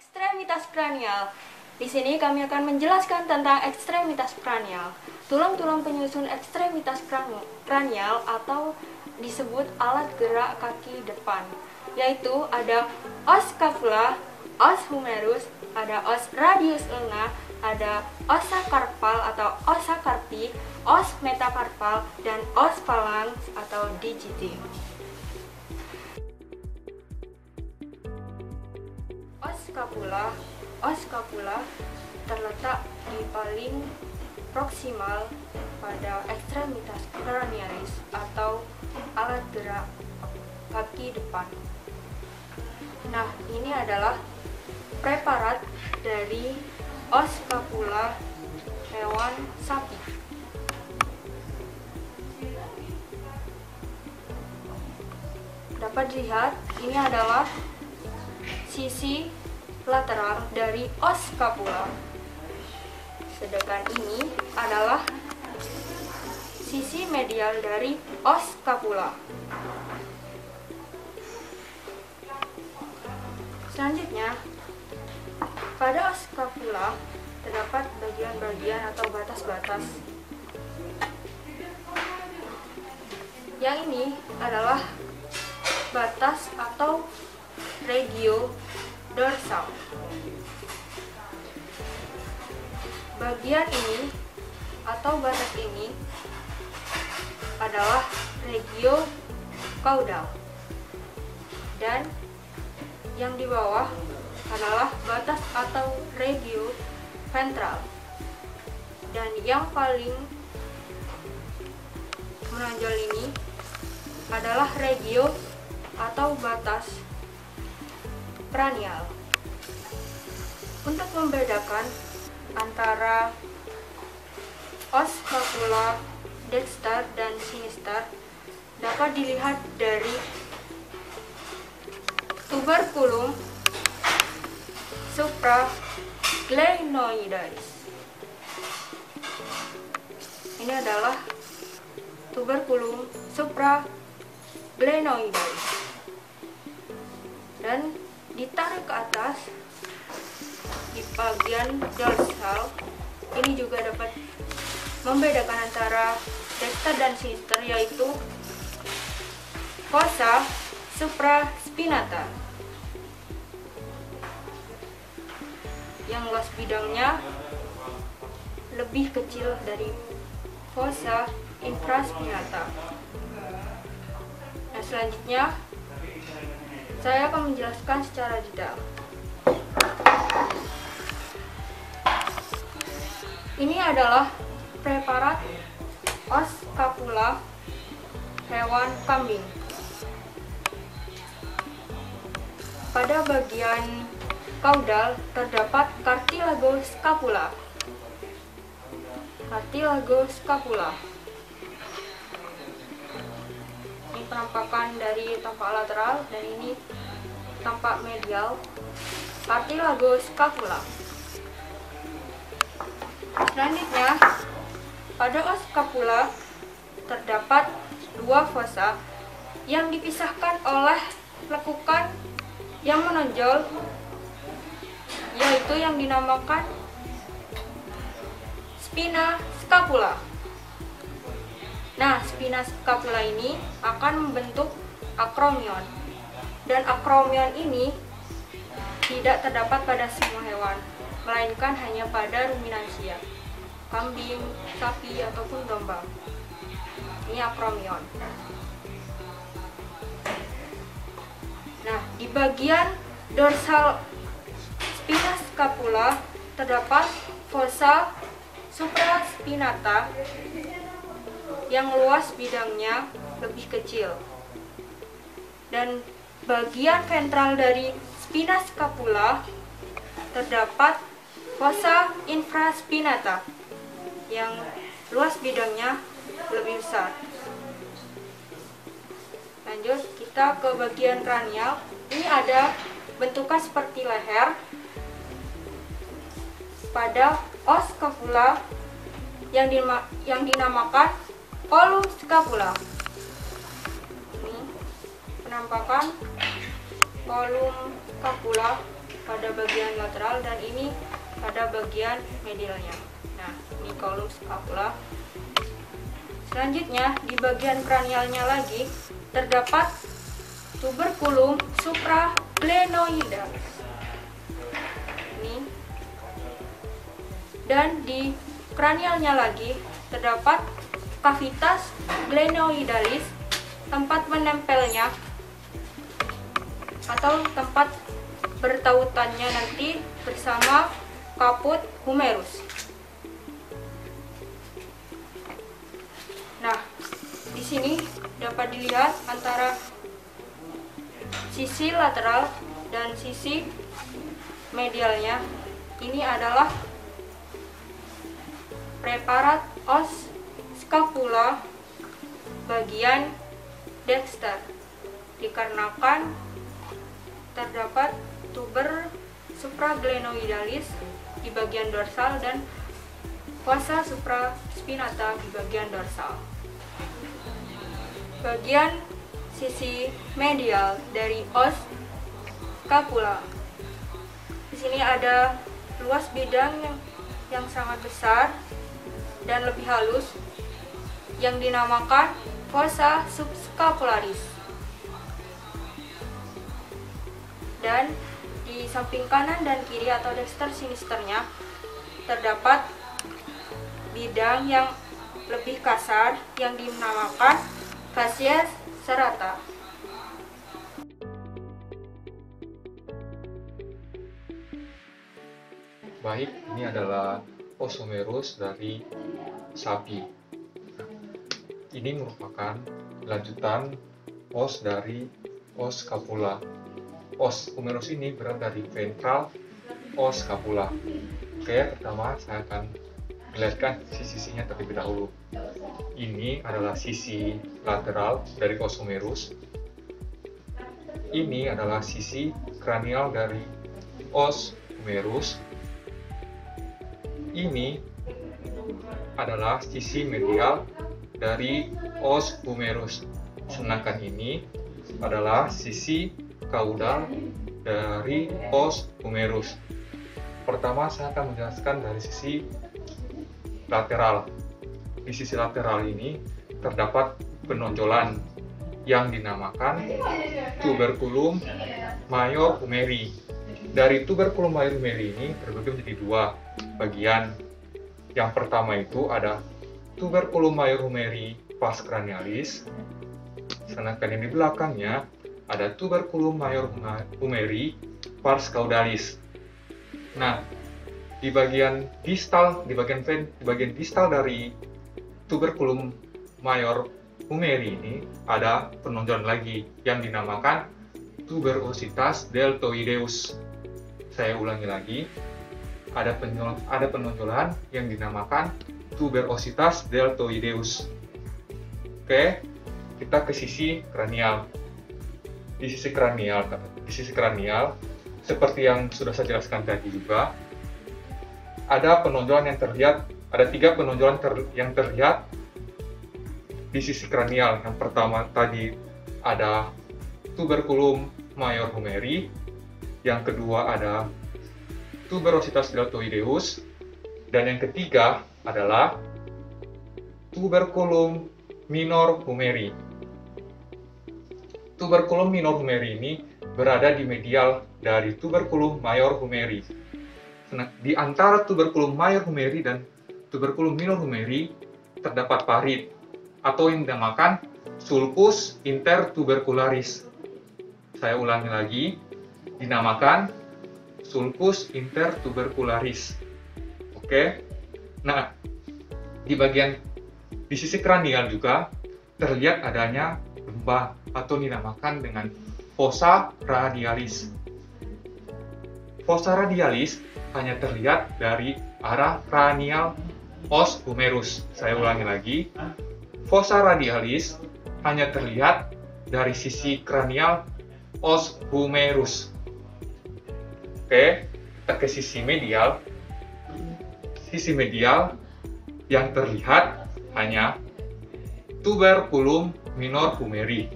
Ekstremitas kranial. Di sini kami akan menjelaskan tentang ekstremitas kranial. Tulang-tulang penyusun ekstremitas kranial atau disebut alat gerak kaki depan, yaitu ada os scapula, os humerus, ada os radius ulna, ada ossa carpal atau ossa carpi, os metacarpal, dan os phalanx atau digiti. Os scapula terletak di paling proksimal pada ekstremitas cranialis atau alat gerak kaki depan. Nah, ini adalah preparat dari os scapula hewan sapi. Dapat dilihat, ini adalah sisi lateral dari os scapula, sedangkan ini adalah sisi medial dari os scapula. Selanjutnya, pada os scapula terdapat bagian-bagian atau batas-batas. Yang ini adalah batas atau regio dorsal. Bagian ini atau batas ini adalah regio caudal, dan yang di bawah adalah batas atau regio ventral, dan yang paling menonjol ini adalah regio atau batas kranial. Untuk membedakan antara os scapula dexter dan sinister dapat dilihat dari tuberculum supraglenoides. Ini adalah tuberculum supraglenoides, dan ditarik ke atas di bagian dorsal. Ini juga dapat membedakan antara dexter dan sinister, yaitu fossa supraspinata yang luas bidangnya lebih kecil dari fossa infraspinata. Nah, selanjutnya saya akan menjelaskan secara detail. Ini adalah preparat os scapula hewan kambing. Pada bagian caudal terdapat cartilago scapula. Ini penampakan dari tampak lateral, dan ini tampak medial cartilago scapula. Selanjutnya, pada os scapula terdapat dua fossa yang dipisahkan oleh lekukan yang menonjol, yaitu yang dinamakan spina scapula. Nah, spina scapula ini akan membentuk acromion, dan acromion ini tidak terdapat pada semua hewan, melainkan hanya pada ruminansia, kambing, sapi, ataupun domba. Ini acromion. Nah, di bagian dorsal spina scapula terdapat fossa supraspinata yang luas bidangnya lebih kecil, dan bagian ventral dari spina scapula terdapat fossa infraspinata yang luas bidangnya lebih besar. Lanjut, kita ke bagian kranial. Ini ada bentukan seperti leher pada os scapula yang dinamakan column scapula. Ini penampakan kolum scapula pada bagian lateral dan ini pada bagian medialnya. Nah, ini kolum scapula. Selanjutnya, di bagian cranialnya lagi terdapat tuberculum supraglenoidalis. Ini. Dan di cranialnya lagi terdapat cavitas glenoidalis, tempat menempelnya atau tempat bertautannya nanti bersama caput humerus. Nah, di sini dapat dilihat antara sisi lateral dan sisi medialnya. Ini adalah preparat os scapula bagian dexter, dikarenakan terdapat tuber supraglenoidalis di bagian dorsal dan fossa supraspinata di bagian dorsal. Bagian sisi medial dari os scapula. Di sini ada luas bidang yang sangat besar dan lebih halus yang dinamakan fossa subscapularis. Dan di samping kanan dan kiri atau dexter sinisternya terdapat bidang yang lebih kasar yang dinamakan fascia serrata. Baik, ini adalah os humerus dari sapi. Ini merupakan lanjutan os dari os scapula. Os humerus ini berasal dari ventral os scapula. Oke, pertama saya akan melihatkan sisi-sisinya terlebih dahulu. Ini adalah sisi lateral dari os humerus. Ini adalah sisi kranial dari os humerus. Ini adalah sisi medial dari os humerus. Sedangkan ini adalah sisi kaudal dari os humerus. Pertama, saya akan menjelaskan dari sisi lateral. Di sisi lateral ini terdapat penonjolan yang dinamakan tuberculum major humeri. Dari tuberculum major humeri ini terbagi menjadi dua bagian. Yang pertama itu ada tuberculum major humeri pars cranialis, sedangkan yang di belakangnya ada tuberculum major humeri pars caudalis. Nah, di bagian distal dari tuberculum major humeri ini ada penonjolan lagi yang dinamakan tuberositas deltoideus. Saya ulangi lagi, ada penonjolan yang dinamakan tuberositas deltoideus. Oke, kita ke sisi kranial. Di sisi kranial, seperti yang sudah saya jelaskan tadi juga, ada penonjolan yang terlihat, ada 3 penonjolan yang terlihat di sisi kranial. Yang pertama tadi ada tuberculum major humeri, yang kedua ada tuberositas deltoideus, dan yang ketiga adalah tuberculum minor humeri. Tuberculum minor humeri ini berada di medial dari tuberculum major humeri. Nah, di antara tuberculum major humeri dan tuberculum minor humeri terdapat parit atau yang dinamakan sulcus intertubercularis. Saya ulangi lagi, dinamakan sulcus intertubercularis. Oke. Nah, di sisi kranial juga terlihat adanya lembah atau dinamakan dengan fossa radialis. Fossa radialis hanya terlihat dari arah kranial os humerus. Saya ulangi lagi, fossa radialis hanya terlihat dari sisi kranial os humerus. Oke, kita ke sisi medial. Sisi medial yang terlihat hanya tuberculum minor humeri.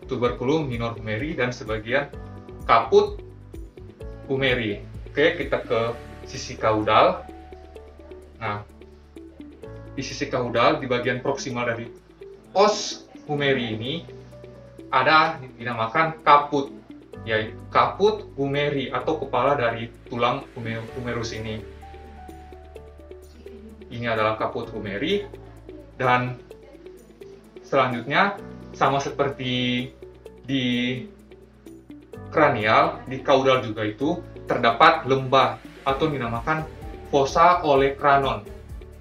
Tuberculum minor humeri dan sebagian kaput humeri. Oke, kita ke sisi kaudal. Nah, di sisi kaudal, di bagian proksimal dari os humeri ini ada dinamakan kaput, yaitu kaput humeri atau kepala dari tulang humerus ini. Ini adalah kaput humeri, dan selanjutnya sama seperti di kranial, di kaudal juga itu terdapat lembah atau dinamakan fossa olecranon.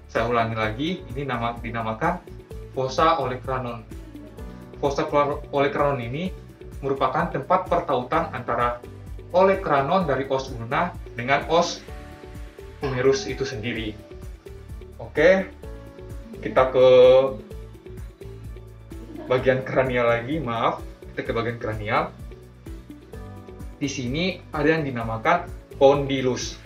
Saya ulangi lagi, ini dinamakan fossa olecranon. Fossa olecranon ini merupakan tempat pertautan antara olecranon dari os ulna dengan os humerus itu sendiri. Oke, kita ke bagian kranial lagi, maaf, kita ke bagian kranial. Di sini ada yang dinamakan condylus.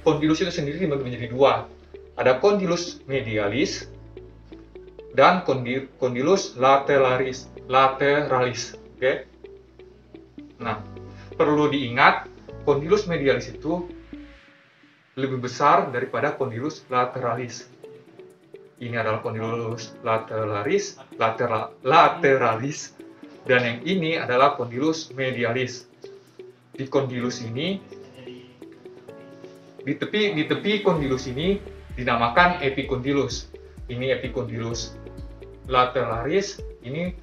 Condylus itu sendiri dibagi menjadi dua. Ada condylus medialis dan condylus lateralis. Oke. Nah, perlu diingat, condylus medialis itu lebih besar daripada condylus lateralis. Ini adalah condylus lateralis, dan yang ini adalah condylus medialis. Di condylus ini, di tepi condylus ini dinamakan epicondylus. Ini epicondylus lateralis, ini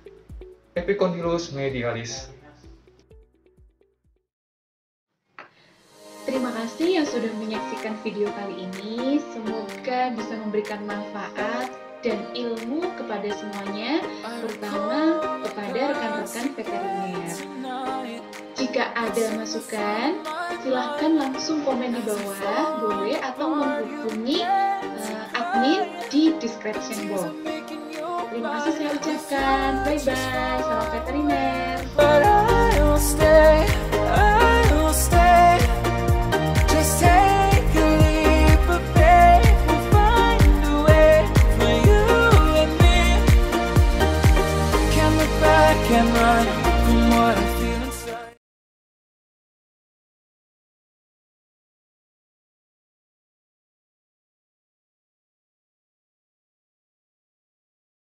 epicondylus medialis. Terima kasih yang sudah menyaksikan video kali ini. Semoga bisa memberikan manfaat dan ilmu kepada semuanya, terutama kepada rekan-rekan veteriner. Jika ada masukan, silahkan langsung komen di bawah, boleh, atau menghubungi admin di description box. Terima kasih saya ucapkan. Bye-bye. Salam veteriner. Can run from what I feel.